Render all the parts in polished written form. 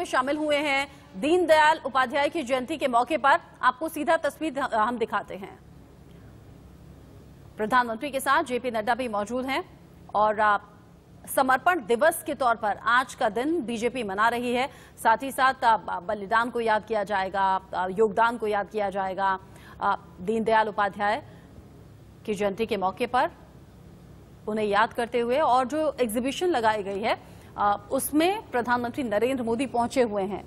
शामिल हुए हैं दीनदयाल उपाध्याय की जयंती के मौके पर। आपको सीधा तस्वीर हम दिखाते हैं। प्रधानमंत्री के साथ जेपी नड्डा भी मौजूद हैं और समर्पण दिवस के तौर पर आज का दिन बीजेपी मना रही है। साथ ही साथ बलिदान को याद किया जाएगा, योगदान को याद किया जाएगा। दीनदयाल उपाध्याय की जयंती के मौके पर उन्हें याद करते हुए और जो एग्जीबिशन लगाई गई है उसमें प्रधानमंत्री नरेंद्र मोदी पहुंचे हुए हैं।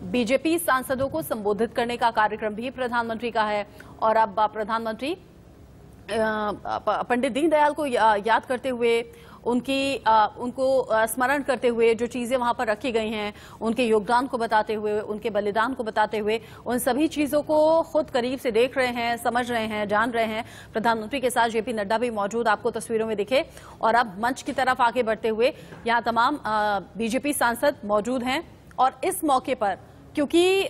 बीजेपी सांसदों को संबोधित करने का कार्यक्रम भी प्रधानमंत्री का है और अब प्रधानमंत्री पंडित दीनदयाल को याद करते हुए उनको स्मरण करते हुए जो चीजें वहां पर रखी गई हैं, उनके योगदान को बताते हुए, उनके बलिदान को बताते हुए, उन सभी चीजों को खुद करीब से देख रहे हैं, समझ रहे हैं, जान रहे हैं। प्रधानमंत्री के साथ जेपी नड्डा भी मौजूद आपको तस्वीरों में दिखे और अब मंच की तरफ आगे बढ़ते हुए यहाँ तमाम बीजेपी सांसद मौजूद हैं। और इस मौके पर क्योंकि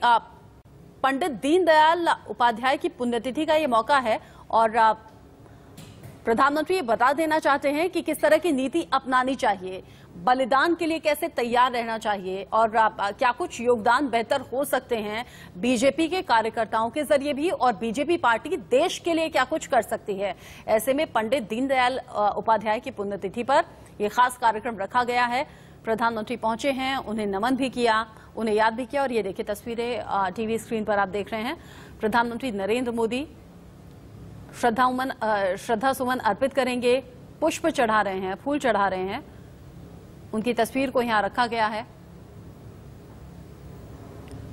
पंडित दीनदयाल उपाध्याय की पुण्यतिथि का ये मौका है और प्रधानमंत्री ये बता देना चाहते हैं कि किस तरह की नीति अपनानी चाहिए, बलिदान के लिए कैसे तैयार रहना चाहिए और क्या कुछ योगदान बेहतर हो सकते हैं बीजेपी के कार्यकर्ताओं के जरिए भी और बीजेपी पार्टी देश के लिए क्या कुछ कर सकती है। ऐसे में पंडित दीनदयाल उपाध्याय की पुण्यतिथि पर यह खास कार्यक्रम रखा गया है। प्रधानमंत्री पहुंचे हैं, उन्हें नमन भी किया, उन्हें याद भी किया और ये देखिए तस्वीरें टीवी स्क्रीन पर आप देख रहे हैं। प्रधानमंत्री नरेंद्र मोदी श्रद्धा सुमन अर्पित करेंगे, पुष्प चढ़ा रहे हैं, फूल चढ़ा रहे हैं। उनकी तस्वीर को यहां रखा गया है,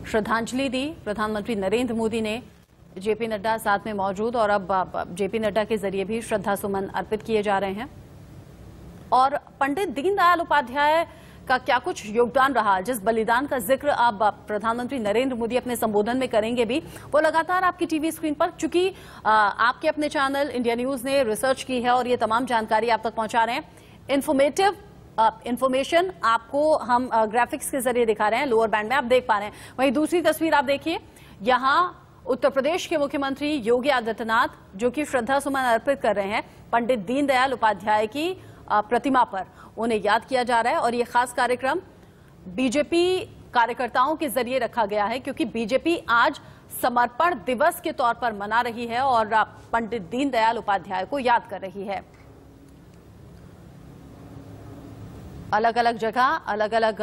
श्रद्धांजलि दी प्रधानमंत्री नरेंद्र मोदी ने। जेपी नड्डा साथ में मौजूद और अब जेपी नड्डा के जरिए भी श्रद्धा सुमन अर्पित किए जा रहे हैं। और पंडित दीनदयाल उपाध्याय का क्या कुछ योगदान रहा, जिस बलिदान का जिक्र अब प्रधानमंत्री नरेंद्र मोदी अपने संबोधन में करेंगे भी, वो लगातार आपकी टीवी स्क्रीन पर, चूंकि आपके अपने चैनल इंडिया न्यूज ने रिसर्च की है और ये तमाम जानकारी आप तक पहुंचा रहे हैं। इन्फॉर्मेटिव इंफॉर्मेशन आपको हम ग्राफिक्स के जरिए दिखा रहे हैं, लोअर बैंड में आप देख पा रहे हैं। वहीं दूसरी तस्वीर आप देखिए, यहां उत्तर प्रदेश के मुख्यमंत्री योगी आदित्यनाथ जो कि श्रद्धा सुमन अर्पित कर रहे हैं पंडित दीनदयाल उपाध्याय की प्रतिमा पर, उन्हें याद किया जा रहा है। और यह खास कार्यक्रम बीजेपी कार्यकर्ताओं के जरिए रखा गया है क्योंकि बीजेपी आज समर्पण दिवस के तौर पर मना रही है और पंडित दीनदयाल उपाध्याय को याद कर रही है। अलग अलग जगह अलग अलग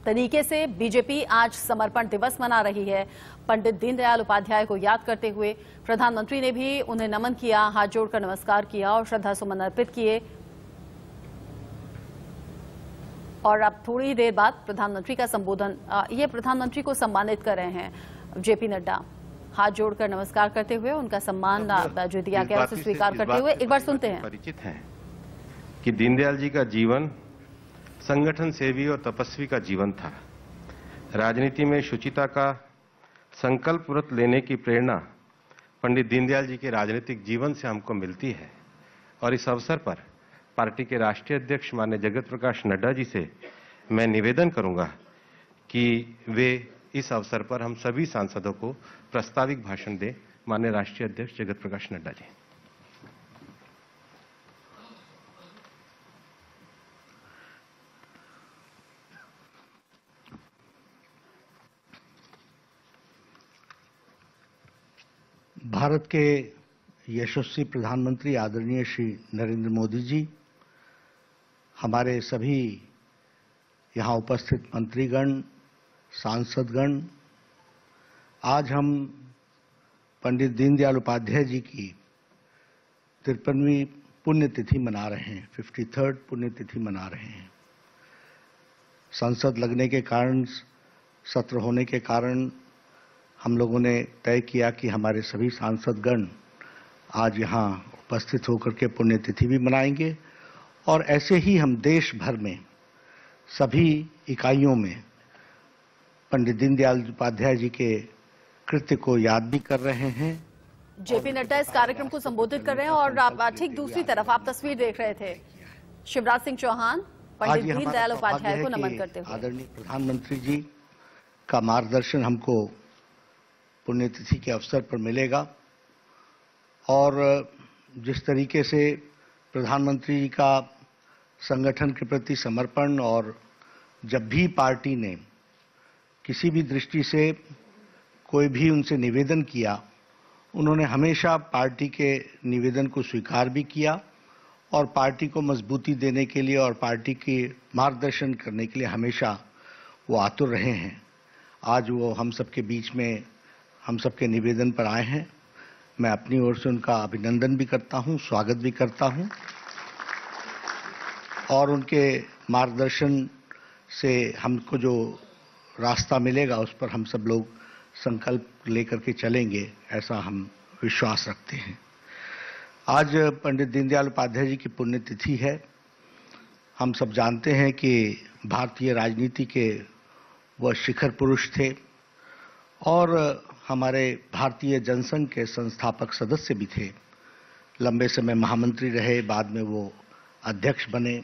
तरीके से बीजेपी आज समर्पण दिवस मना रही है। पंडित दीनदयाल उपाध्याय को याद करते हुए प्रधानमंत्री ने भी उन्हें नमन किया, हाथ जोड़कर नमस्कार किया और श्रद्धा सुमन अर्पित किए। और अब थोड़ी देर बाद प्रधानमंत्री का संबोधन, ये प्रधानमंत्री को सम्मानित कर रहे हैं जेपी नड्डा, हाथ जोड़कर नमस्कार करते हुए उनका सम्मान जो दिया गया उसे स्वीकार करते हुए। एक बार सुनते हैं। परिचित हैं कि दीनदयाल जी का जीवन संगठन सेवी और तपस्वी का जीवन था। राजनीति में शुचिता का संकल्प व्रत लेने की प्रेरणा पंडित दीनदयाल जी के राजनीतिक जीवन से हमको मिलती है और इस अवसर पर पार्टी के राष्ट्रीय अध्यक्ष माननीय जगत प्रकाश नड्डा जी से मैं निवेदन करूंगा कि वे इस अवसर पर हम सभी सांसदों को प्रास्ताविक भाषण दें। माननीय राष्ट्रीय अध्यक्ष जगत प्रकाश नड्डा जी। भारत के यशस्वी प्रधानमंत्री आदरणीय श्री नरेंद्र मोदी जी, हमारे सभी यहाँ उपस्थित मंत्रीगण, सांसदगण, आज हम पंडित दीनदयाल उपाध्याय जी की 53वीं पुण्यतिथि मना रहे हैं, 53rd पुण्यतिथि मना रहे हैं। संसद लगने के कारण, सत्र होने के कारण हम लोगों ने तय किया कि हमारे सभी सांसदगण आज यहाँ उपस्थित होकर के पुण्यतिथि भी मनाएंगे और ऐसे ही हम देश भर में सभी इकाइयों में पंडित दीनदयाल उपाध्याय जी के कृत्य को याद भी कर रहे हैं। जेपी नड्डा इस कार्यक्रम को संबोधित कर रहे हैं और आप ठीक दूसरी तरफ आप तस्वीर देख रहे थे, शिवराज सिंह चौहान पंडित दीनदयाल उपाध्याय को नमन करते हुए। आदरणीय प्रधानमंत्री जी का मार्गदर्शन हमको पुण्यतिथि के अवसर पर मिलेगा और जिस तरीके से प्रधानमंत्री जी का संगठन के प्रति समर्पण और जब भी पार्टी ने किसी भी दृष्टि से कोई भी उनसे निवेदन किया, उन्होंने हमेशा पार्टी के निवेदन को स्वीकार भी किया और पार्टी को मजबूती देने के लिए और पार्टी के मार्गदर्शन करने के लिए हमेशा वो आतुर रहे हैं। आज वो हम सबके बीच में हम सबके निवेदन पर आए हैं। मैं अपनी ओर से उनका अभिनंदन भी करता हूं, स्वागत भी करता हूं और उनके मार्गदर्शन से हमको जो रास्ता मिलेगा उस पर हम सब लोग संकल्प लेकर के चलेंगे, ऐसा हम विश्वास रखते हैं। आज पंडित दीनदयाल उपाध्याय जी की पुण्यतिथि है। हम सब जानते हैं कि भारतीय राजनीति के वह शिखर पुरुष थे और हमारे भारतीय जनसंघ के संस्थापक सदस्य भी थे। लंबे समय महामंत्री रहे, बाद में वो अध्यक्ष बने।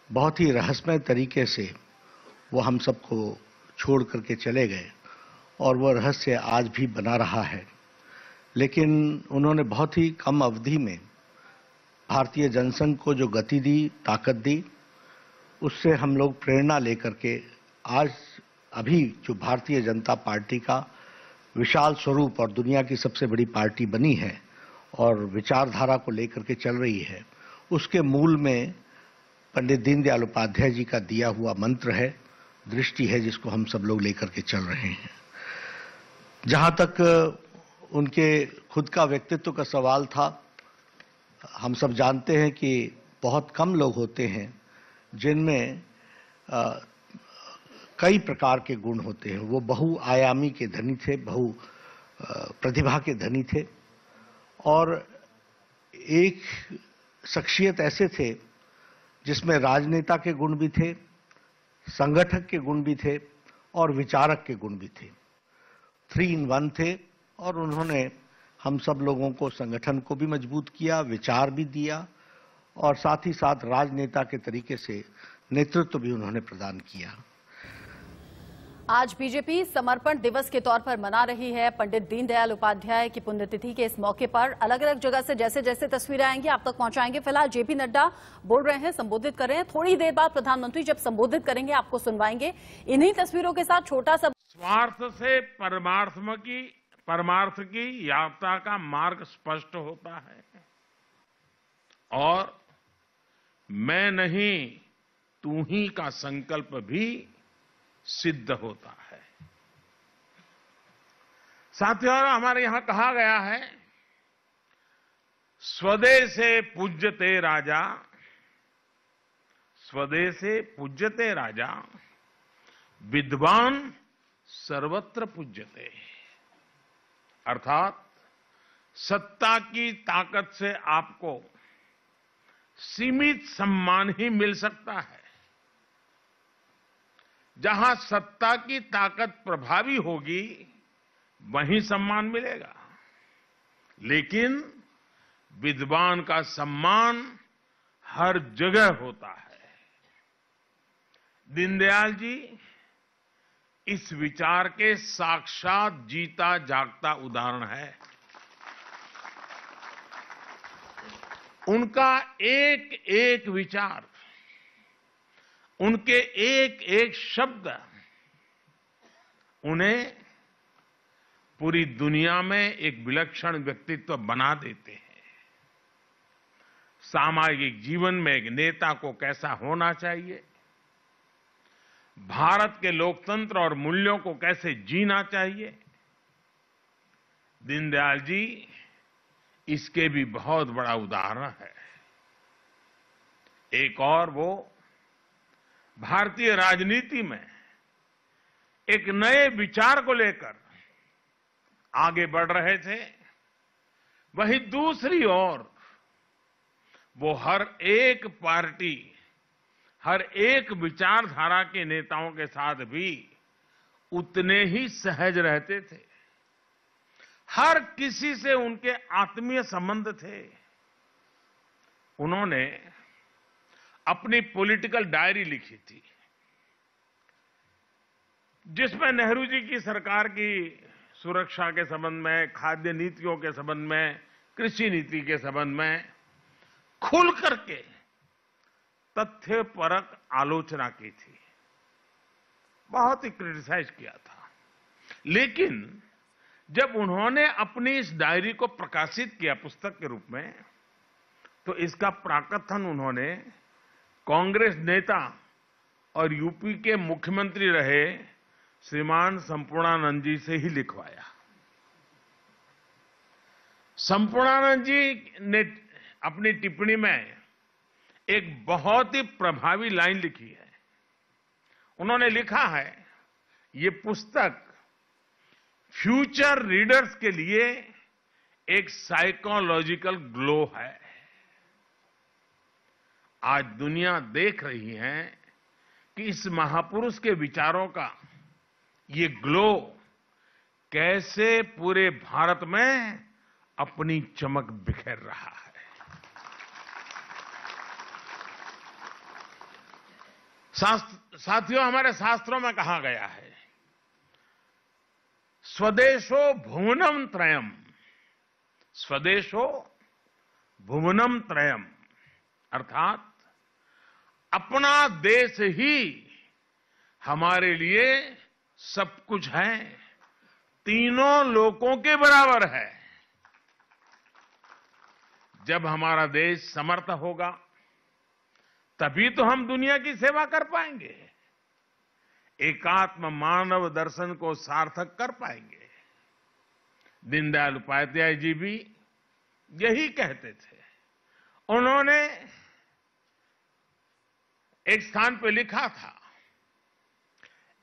बहुत ही रहस्यमय तरीके से वो हम सबको छोड़ करके चले गए और वह रहस्य आज भी बना रहा है। लेकिन उन्होंने बहुत ही कम अवधि में भारतीय जनसंघ को जो गति दी, ताकत दी, उससे हम लोग प्रेरणा लेकर के आज अभी जो भारतीय जनता पार्टी का विशाल स्वरूप और दुनिया की सबसे बड़ी पार्टी बनी है और विचारधारा को लेकर के चल रही है, उसके मूल में पंडित दीनदयाल उपाध्याय जी का दिया हुआ मंत्र है, दृष्टि है, जिसको हम सब लोग लेकर के चल रहे हैं। जहां तक उनके खुद का व्यक्तित्व का सवाल था, हम सब जानते हैं कि बहुत कम लोग होते हैं जिनमें कई प्रकार के गुण होते हैं। वो बहुआयामी के धनी थे, प्रतिभा के धनी थे और एक शख्सियत ऐसे थे जिसमें राजनेता के गुण भी थे, संगठक के गुण भी थे और विचारक के गुण भी थे। 3 in 1 थे और उन्होंने हम सब लोगों को, संगठन को भी मजबूत किया, विचार भी दिया और साथ ही साथ राजनेता के तरीके से नेतृत्व भी उन्होंने प्रदान किया। आज बीजेपी समर्पण दिवस के तौर पर मना रही है। पंडित दीनदयाल उपाध्याय की पुण्यतिथि के इस मौके पर अलग अलग जगह से जैसे जैसे तस्वीरें आएंगी आप तक पहुंचाएंगे। फिलहाल जेपी नड्डा बोल रहे हैं, संबोधित कर रहे हैं। थोड़ी देर बाद प्रधानमंत्री जब संबोधित करेंगे आपको सुनवाएंगे। इन्हीं तस्वीरों के साथ छोटा सा स्वार्थ से परमार्थ की यात्रा का मार्ग स्पष्ट होता है और मैं नहीं तू ही का संकल्प भी सिद्ध होता है। साथियों, हमारे यहां कहा गया है, स्वदेशे पूज्यते राजा, स्वदेशे पूज्यते राजा, विद्वान सर्वत्र पूज्यते। अर्थात सत्ता की ताकत से आपको सीमित सम्मान ही मिल सकता है। जहां सत्ता की ताकत प्रभावी होगी वहीं सम्मान मिलेगा, लेकिन विद्वान का सम्मान हर जगह होता है। दीनदयाल जी इस विचार के साक्षात जीता जागता उदाहरण है। उनका एक एक विचार, उनके एक एक शब्द उन्हें पूरी दुनिया में एक विलक्षण व्यक्तित्व बना देते हैं। सामाजिक जीवन में एक नेता को कैसा होना चाहिए, भारत के लोकतंत्र और मूल्यों को कैसे जीना चाहिए, दीनदयाल जी इसके भी बहुत बड़ा उदाहरण है। एक और वो भारतीय राजनीति में एक नए विचार को लेकर आगे बढ़ रहे थे, वहीं दूसरी ओर वो हर एक पार्टी, हर एक विचारधारा के नेताओं के साथ भी उतने ही सहज रहते थे। हर किसी से उनके आत्मीय संबंध थे। उन्होंने अपनी पॉलिटिकल डायरी लिखी थी, जिसमें नेहरू जी की सरकार की सुरक्षा के संबंध में, खाद्य नीतियों के संबंध में, कृषि नीति के संबंध में खुल करके तथ्यपरक आलोचना की थी। बहुत ही क्रिटिसाइज किया था। लेकिन जब उन्होंने अपनी इस डायरी को प्रकाशित किया पुस्तक के रूप में, तो इसका प्राकथन उन्होंने कांग्रेस नेता और यूपी के मुख्यमंत्री रहे श्रीमान संपूर्णानंद जी से ही लिखवाया। संपूर्णानंद जी ने अपनी टिप्पणी में एक बहुत ही प्रभावी लाइन लिखी है। उन्होंने लिखा है, ये पुस्तक फ्यूचर रीडर्स के लिए एक साइकोलॉजिकल ग्लो है। आज दुनिया देख रही है कि इस महापुरुष के विचारों का ये ग्लो कैसे पूरे भारत में अपनी चमक बिखेर रहा है। साथियों, हमारे शास्त्रों में कहा गया है, स्वदेशो भुवनम त्रयम, स्वदेशो भुवनम त्रयम, अर्थात अपना देश ही हमारे लिए सब कुछ है, तीनों लोकों के बराबर है। जब हमारा देश समर्थ होगा तभी तो हम दुनिया की सेवा कर पाएंगे, एकात्म मानव दर्शन को सार्थक कर पाएंगे। दीनदयाल उपाध्याय जी भी यही कहते थे। उन्होंने एक स्थान पर लिखा था,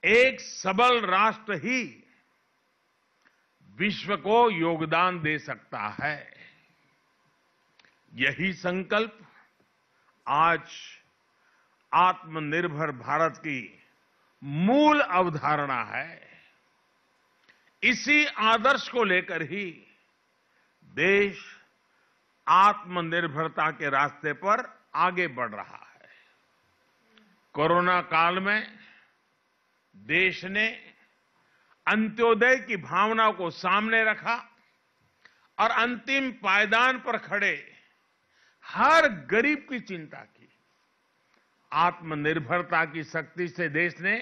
एक सबल राष्ट्र ही विश्व को योगदान दे सकता है। यही संकल्प आज आत्मनिर्भर भारत की मूल अवधारणा है। इसी आदर्श को लेकर ही देश आत्मनिर्भरता के रास्ते पर आगे बढ़ रहा है। कोरोना काल में देश ने अंत्योदय की भावना को सामने रखा और अंतिम पायदान पर खड़े हर गरीब की चिंता की। आत्मनिर्भरता की शक्ति से देश ने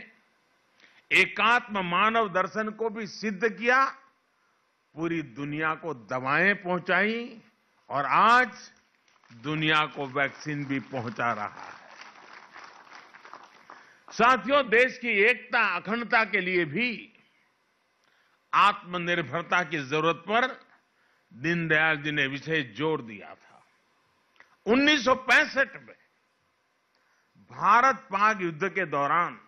एकात्म मानव दर्शन को भी सिद्ध किया, पूरी दुनिया को दवाएं पहुंचाई और आज दुनिया को वैक्सीन भी पहुंचा रहा है। साथियों, देश की एकता अखंडता के लिए भी आत्मनिर्भरता की जरूरत पर दीनदयाल जी ने विशेष जोर दिया था। 1965 में भारत पाक युद्ध के दौरान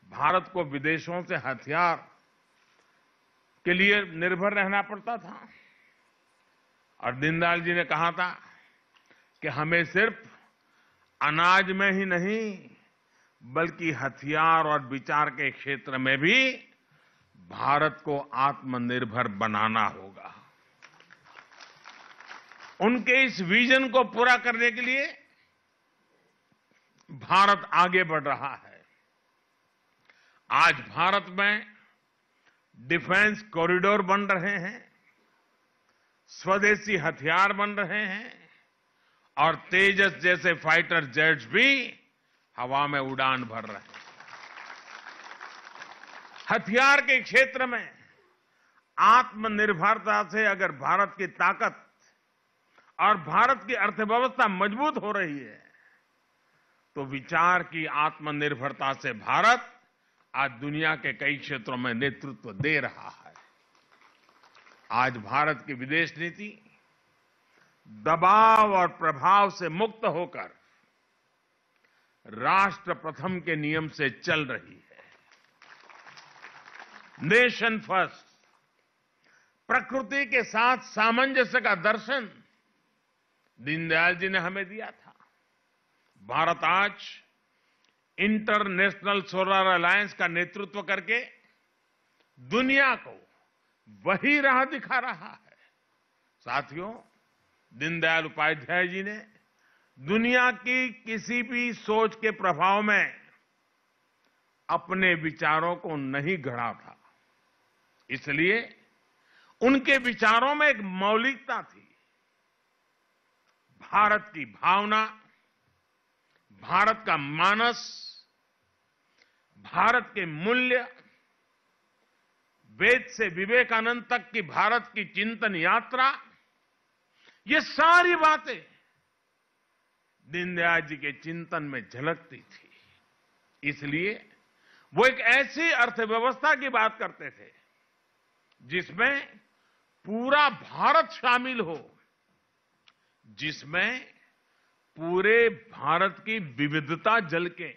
भारत को विदेशों से हथियार के लिए निर्भर रहना पड़ता था और दीनदयाल जी ने कहा था कि हमें सिर्फ अनाज में ही नहीं बल्कि हथियार और विचार के क्षेत्र में भी भारत को आत्मनिर्भर बनाना होगा। उनके इस विजन को पूरा करने के लिए भारत आगे बढ़ रहा है। आज भारत में डिफेंस कॉरिडोर बन रहे हैं, स्वदेशी हथियार बन रहे हैं और तेजस जैसे फाइटर जेट्स भी हवा में उड़ान भर रहे हैं। हथियार के क्षेत्र में आत्मनिर्भरता से अगर भारत की ताकत और भारत की अर्थव्यवस्था मजबूत हो रही है, तो विचार की आत्मनिर्भरता से भारत आज दुनिया के कई क्षेत्रों में नेतृत्व दे रहा है। आज भारत की विदेश नीति दबाव और प्रभाव से मुक्त होकर राष्ट्र प्रथम के नियम से चल रही है। नेशन फर्स्ट, प्रकृति के साथ सामंजस्य का दर्शन दीनदयाल जी ने हमें दिया था। भारत आज इंटरनेशनल सोलर अलायंस का नेतृत्व करके दुनिया को वही राह दिखा रहा है। साथियों, दीनदयाल उपाध्याय जी ने दुनिया की किसी भी सोच के प्रभाव में अपने विचारों को नहीं गढ़ा था, इसलिए उनके विचारों में एक मौलिकता थी। भारत की भावना, भारत का मानस, भारत के मूल्य, वेद से विवेकानंद तक की भारत की चिंतन यात्रा, ये सारी बातें दीनदयाल जी के चिंतन में झलकती थी। इसलिए वो एक ऐसी अर्थव्यवस्था की बात करते थे जिसमें पूरा भारत शामिल हो, जिसमें पूरे भारत की विविधता झलके।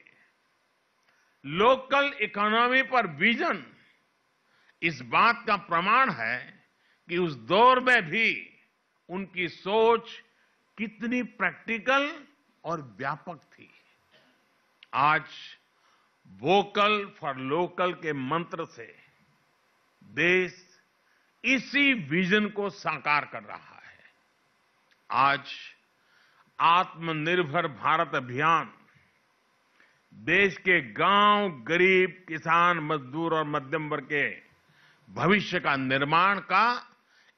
लोकल इकोनॉमी पर विजन इस बात का प्रमाण है कि उस दौर में भी उनकी सोच कितनी प्रैक्टिकल और व्यापक थी। आज वोकल फॉर लोकल के मंत्र से देश इसी विजन को साकार कर रहा है। आज आत्मनिर्भर भारत अभियान देश के गांव, गरीब, किसान, मजदूर और मध्यम वर्ग के भविष्य का निर्माण का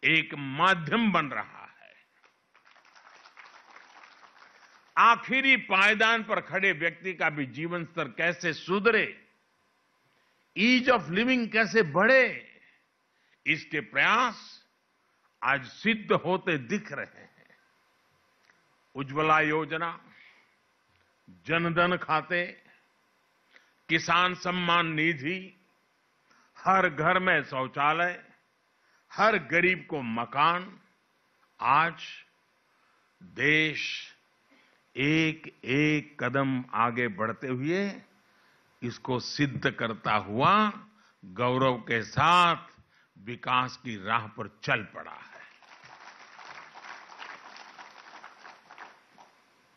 एक माध्यम बन रहा है। आखिरी पायदान पर खड़े व्यक्ति का भी जीवन स्तर कैसे सुधरे, ईज ऑफ लिविंग कैसे बढ़े, इसके प्रयास आज सिद्ध होते दिख रहे हैं। उज्ज्वला योजना, जनधन खाते, किसान सम्मान निधि, हर घर में शौचालय, हर गरीब को मकान। आज देश एक एक कदम आगे बढ़ते हुए इसको सिद्ध करता हुआ गौरव के साथ विकास की राह पर चल पड़ा है।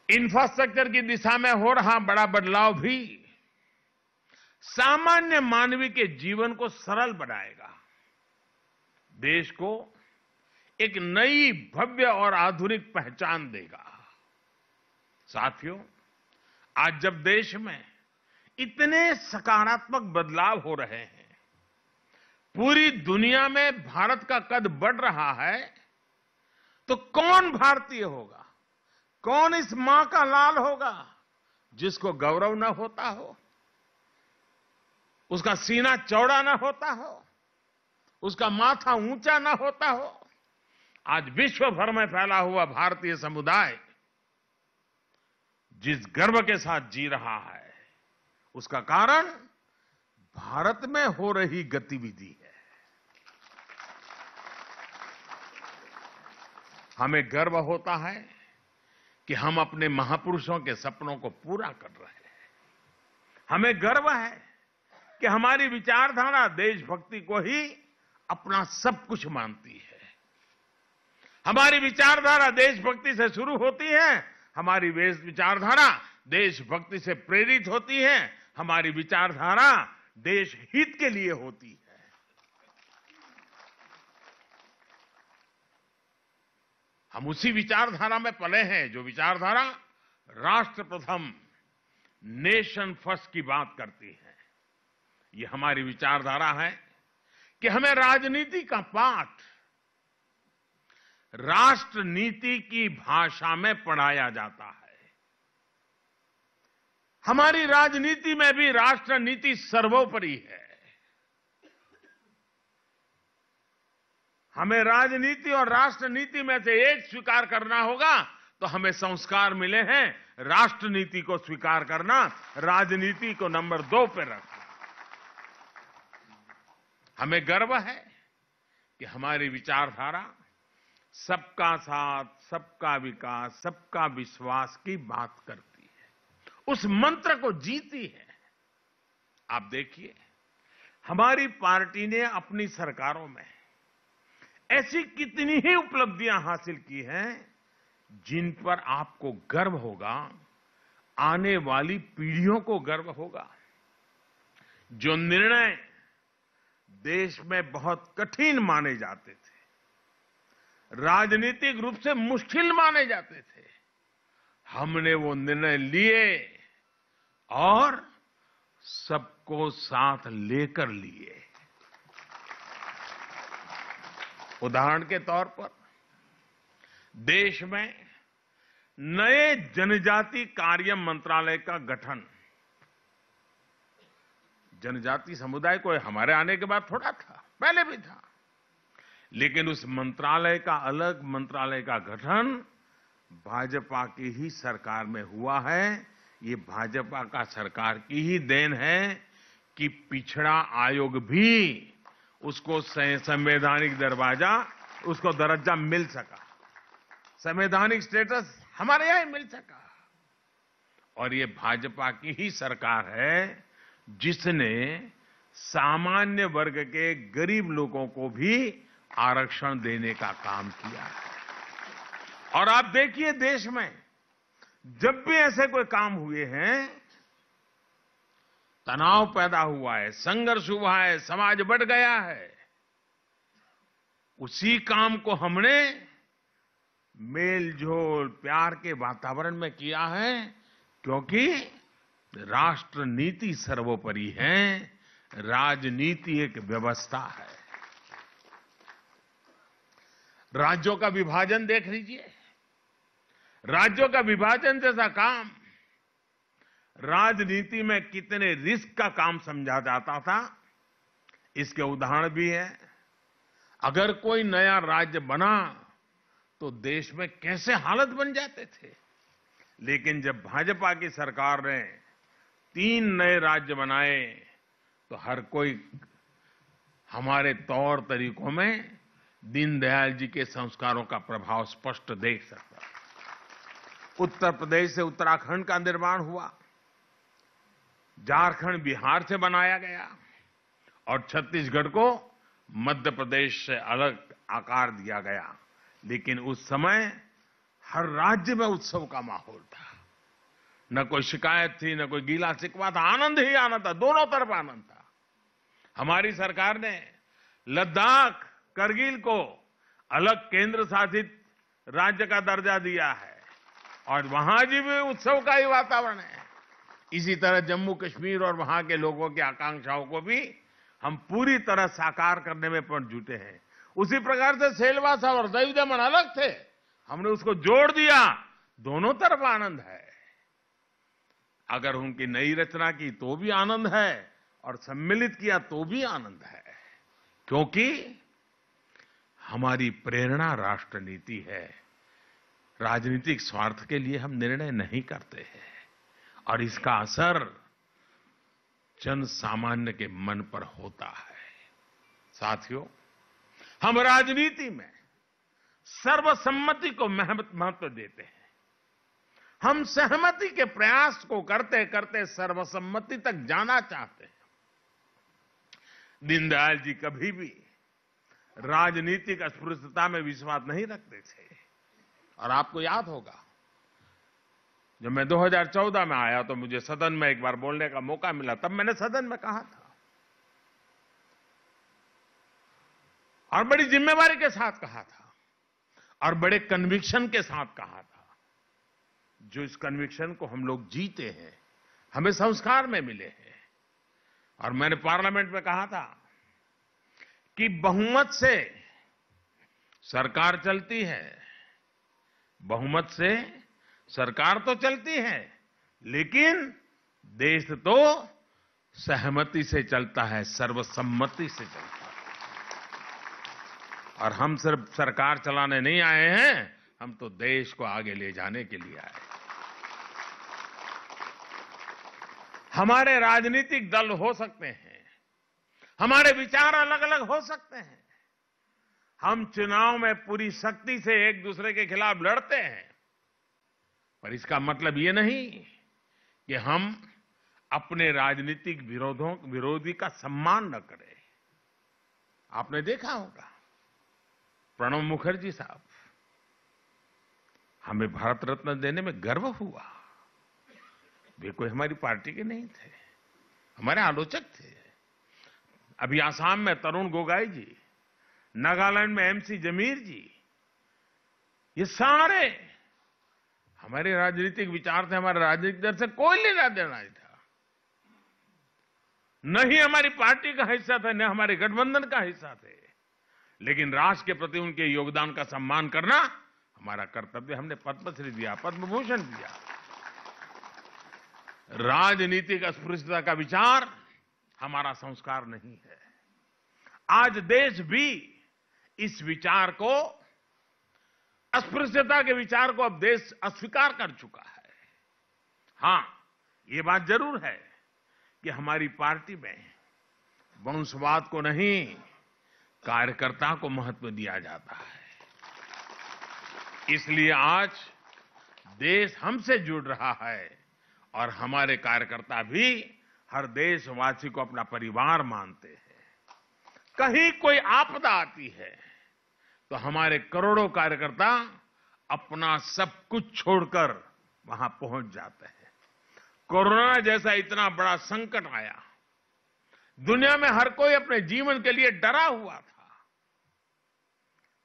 इंफ्रास्ट्रक्चर की दिशा में हो रहा बड़ा बदलाव भी सामान्य मानवीय के जीवन को सरल बनाएगा, देश को एक नई भव्य और आधुनिक पहचान देगा। साथियों, आज जब देश में इतने सकारात्मक बदलाव हो रहे हैं, पूरी दुनिया में भारत का कद बढ़ रहा है, तो कौन भारतीय होगा, कौन इस मां का लाल होगा जिसको गौरव न होता हो, उसका सीना चौड़ा ना होता हो, उसका माथा ऊंचा ना होता हो। आज विश्व भर में फैला हुआ भारतीय समुदाय जिस गर्व के साथ जी रहा है, उसका कारण भारत में हो रही गतिविधि है। हमें गर्व होता है कि हम अपने महापुरुषों के सपनों को पूरा कर रहे हैं। हमें गर्व है कि हमारी विचारधारा देशभक्ति को ही अपना सब कुछ मानती है। हमारी विचारधारा देशभक्ति से शुरू होती है, हमारी विचारधारा देशभक्ति से प्रेरित होती है, हमारी विचारधारा देश हित के लिए होती है। हम उसी विचारधारा में पले हैं जो विचारधारा राष्ट्र प्रथम, नेशन फर्स्ट की बात करती है। ये हमारी विचारधारा है कि हमें राजनीति का पाठ राष्ट्र नीति की भाषा में पढ़ाया जाता है। हमारी राजनीति में भी राष्ट्र नीति सर्वोपरि है। हमें राजनीति और राष्ट्र नीति में से एक स्वीकार करना होगा, तो हमें संस्कार मिले हैं राष्ट्र नीति को स्वीकार करना, राजनीति को नंबर 2 पे रखना। हमें गर्व है कि हमारी विचारधारा सबका साथ, सबका विकास, सबका विश्वास की बात करती है, उस मंत्र को जीती है। आप देखिए, हमारी पार्टी ने अपनी सरकारों में ऐसी कितनी ही उपलब्धियां हासिल की हैं जिन पर आपको गर्व होगा, आने वाली पीढ़ियों को गर्व होगा। जो निर्णय देश में बहुत कठिन माने जाते थे, राजनीतिक रूप से मुश्किल माने जाते थे, हमने वो निर्णय लिए और सबको साथ लेकर लिए। उदाहरण के तौर पर देश में नए जनजाति कार्य मंत्रालय का गठन, जनजाति समुदाय को हमारे आने के बाद थोड़ा था, पहले भी था, लेकिन उस मंत्रालय का अलग मंत्रालय का गठन भाजपा की ही सरकार में हुआ है। ये भाजपा का सरकार की ही देन है कि पिछड़ा आयोग भी उसको संवैधानिक उसको दर्जा मिल सका, संवैधानिक स्टेटस हमारे यहां मिल सका। और ये भाजपा की ही सरकार है जिसने सामान्य वर्ग के गरीब लोगों को भी आरक्षण देने का काम किया है। और आप देखिए देश में जब भी ऐसे कोई काम हुए हैं, तनाव पैदा हुआ है, संघर्ष हुआ है, समाज बढ़ गया है, उसी काम को हमने मेल जोल प्यार के वातावरण में किया है, क्योंकि राष्ट्र नीति सर्वोपरि है, राजनीति एक व्यवस्था है। राज्यों का विभाजन देख लीजिए, राज्यों का विभाजन जैसा काम राजनीति में कितने रिस्क का काम समझा जाता था, इसके उदाहरण भी है। अगर कोई नया राज्य बना तो देश में कैसे हालत बन जाते थे, लेकिन जब भाजपा की सरकार ने 3 नए राज्य बनाए तो हर कोई हमारे तौर तरीकों में दीनदयाल जी के संस्कारों का प्रभाव स्पष्ट देख सकता है। उत्तर प्रदेश से उत्तराखंड का निर्माण हुआ, झारखंड बिहार से बनाया गया और छत्तीसगढ़ को मध्य प्रदेश से अलग आकार दिया गया। लेकिन उस समय हर राज्य में उत्सव का माहौल था, न कोई शिकायत थी, न कोई गीला शिकवा था, आनंद ही आनंद था, दोनों तरफ आनंद था। हमारी सरकार ने लद्दाख, करगिल को अलग केंद्र शासित राज्य का दर्जा दिया है और वहां जी भी उत्सव का ही वातावरण है। इसी तरह जम्मू कश्मीर और वहां के लोगों की आकांक्षाओं को भी हम पूरी तरह साकार करने में पर जुटे हैं। उसी प्रकार से सेलवासा और दमन दमन अलग थे, हमने उसको जोड़ दिया, दोनों तरफ आनंद है। अगर उनकी नई रचना की तो भी आनंद है और सम्मिलित किया तो भी आनंद है, क्योंकि हमारी प्रेरणा राष्ट्र नीति है। राजनीतिक स्वार्थ के लिए हम निर्णय नहीं करते हैं और इसका असर जन सामान्य के मन पर होता है। साथियों, हम राजनीति में सर्वसम्मति को महत्व देते हैं। हम सहमति के प्रयास को करते करते सर्वसम्मति तक जाना चाहते हैं। दीनदयाल जी कभी भी राजनीतिक अस्पृश्यता में विश्वास नहीं रखते थे। और आपको याद होगा, जब मैं 2014 में आया तो मुझे सदन में एक बार बोलने का मौका मिला, तब मैंने सदन में कहा था और बड़ी जिम्मेवारी के साथ कहा था और बड़े कन्विक्शन के साथ कहा था। जो इस कन्विक्शन को हम लोग जीते हैं, हमें संस्कार में मिले हैं। और मैंने पार्लियामेंट में कहा था कि बहुमत से सरकार चलती है, बहुमत से सरकार तो चलती है, लेकिन देश तो सहमति से चलता है, सर्वसम्मति से चलता है। और हम सिर्फ सरकार चलाने नहीं आए हैं, हम तो देश को आगे ले जाने के लिए आए। हमारे राजनीतिक दल हो सकते हैं, हमारे विचार अलग अलग हो सकते हैं, हम चुनाव में पूरी शक्ति से एक दूसरे के खिलाफ लड़ते हैं, पर इसका मतलब ये नहीं कि हम अपने राजनीतिक विरोधी का सम्मान न करें। आपने देखा होगा, प्रणब मुखर्जी साहब, हमें भारत रत्न देने में गर्व हुआ। वे कोई हमारी पार्टी के नहीं थे, हमारे आलोचक थे। अभी आसाम में तरुण गोगोई जी, नागालैंड में एमसी जमीर जी, ये सारे हमारे राजनीतिक विचार से, हमारे राजनीतिक दल से कोई लेना देना नहीं था। न ही हमारी पार्टी का हिस्सा थे, न हमारे गठबंधन का हिस्सा थे, लेकिन राष्ट्र के प्रति उनके योगदान का सम्मान करना हमारा कर्तव्य। हमने पद्मश्री दिया, पद्म भूषण दिया। राजनीतिक अस्पृश्यता का विचार हमारा संस्कार नहीं है। आज देश भी इस विचार को, अस्पृश्यता के विचार को अब देश अस्वीकार कर चुका है। हां, ये बात जरूर है कि हमारी पार्टी में वंशवाद को नहीं, कार्यकर्ता को महत्व दिया जाता है। इसलिए आज देश हमसे जुड़ रहा है और हमारे कार्यकर्ता भी हर देशवासी को अपना परिवार मानते हैं। कहीं कोई आपदा आती है तो हमारे करोड़ों कार्यकर्ता अपना सब कुछ छोड़कर वहां पहुंच जाते हैं। कोरोना जैसा इतना बड़ा संकट आया, दुनिया में हर कोई अपने जीवन के लिए डरा हुआ था,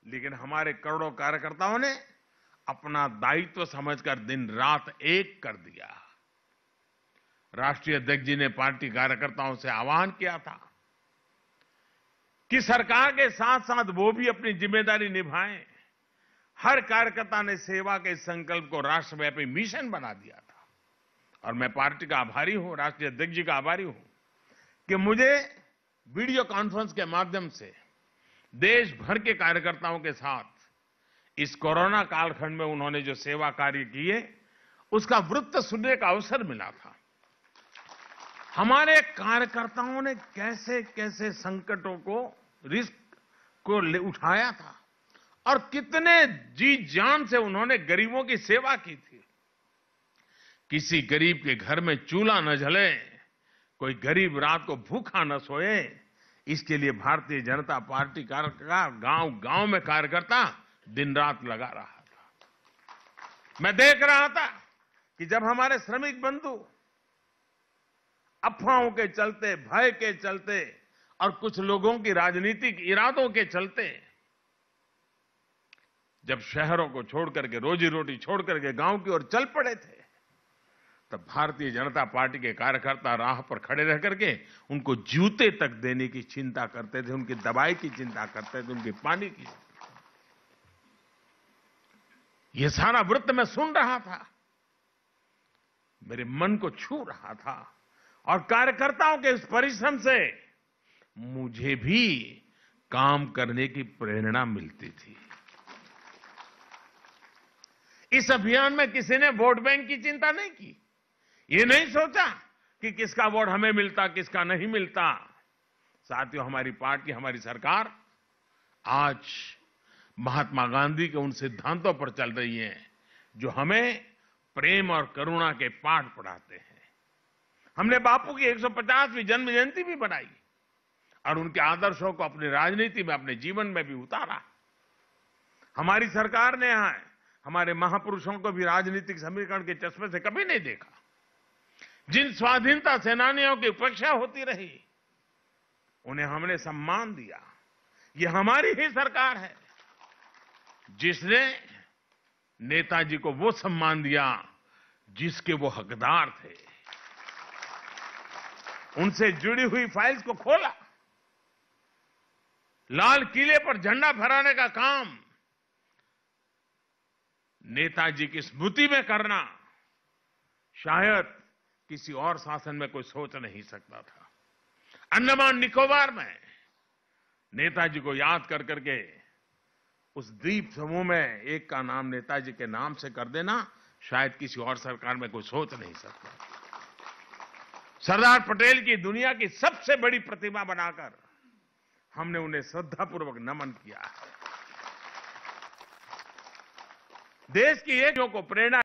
लेकिन हमारे करोड़ों कार्यकर्ताओं ने अपना दायित्व समझकर दिन रात एक कर दिया। राष्ट्रीय अध्यक्ष जी ने पार्टी कार्यकर्ताओं से आह्वान किया था कि सरकार के साथ साथ वो भी अपनी जिम्मेदारी निभाएं। हर कार्यकर्ता ने सेवा के संकल्प को राष्ट्रव्यापी मिशन बना दिया था और मैं पार्टी का आभारी हूं, राष्ट्रीय अध्यक्ष जी का आभारी हूं कि मुझे वीडियो कॉन्फ्रेंस के माध्यम से देश भर के कार्यकर्ताओं के साथ इस कोरोना कालखंड में उन्होंने जो सेवा कार्य किए उसका वृत्त सुनने का अवसर मिला था। हमारे कार्यकर्ताओं ने कैसे कैसे संकटों को, रिस्क को उठाया था और कितने जी जान से उन्होंने गरीबों की सेवा की थी। किसी गरीब के घर में चूल्हा न जले, कोई गरीब रात को भूखा न सोए, इसके लिए भारतीय जनता पार्टी का गांव गांव में कार्यकर्ता दिन रात लगा रहा था। मैं देख रहा था कि जब हमारे श्रमिक बंधु अफवाहों के चलते, भय के चलते और कुछ लोगों की राजनीतिक इरादों के चलते जब शहरों को छोड़ करके, रोजी रोटी छोड़ करके गांव की ओर चल पड़े थे, तब भारतीय जनता पार्टी के कार्यकर्ता राह पर खड़े रह करके उनको जूते तक देने की चिंता करते थे, उनकी दवाई की चिंता करते थे, उनके पानी की। ये सारा वृत्त मैं सुन रहा था, मेरे मन को छू रहा था और कार्यकर्ताओं के इस परिश्रम से मुझे भी काम करने की प्रेरणा मिलती थी। इस अभियान में किसी ने वोट बैंक की चिंता नहीं की। ये नहीं सोचा कि किसका वोट हमें मिलता, किसका नहीं मिलता। साथियों, हमारी पार्टी, हमारी सरकार आज महात्मा गांधी के उन सिद्धांतों पर चल रही है जो हमें प्रेम और करुणा के पाठ पढ़ाते हैं। हमने बापू की 150वीं जन्म जयंती भी बनाई और उनके आदर्शों को अपनी राजनीति में, अपने जीवन में भी उतारा। हमारी सरकार ने हमारे महापुरुषों को भी राजनीतिक समीकरण के चश्मे से कभी नहीं देखा। जिन स्वाधीनता सेनानियों की उपेक्षा होती रही, उन्हें हमने सम्मान दिया। ये हमारी ही सरकार है जिसने नेताजी को वो सम्मान दिया जिसके वो हकदार थे। उनसे जुड़ी हुई फाइल्स को खोला, लाल किले पर झंडा फहराने का काम नेताजी की स्मृति में करना शायद किसी और शासन में कोई सोच नहीं सकता था। अंडमान निकोबार में नेताजी को याद कर करके उस द्वीप समूह में एक का नाम नेताजी के नाम से कर देना शायद किसी और सरकार में कोई सोच नहीं सकता। सरदार पटेल की दुनिया की सबसे बड़ी प्रतिमा बनाकर हमने उन्हें श्रद्धापूर्वक नमन किया है। देश की एक को प्रेरणा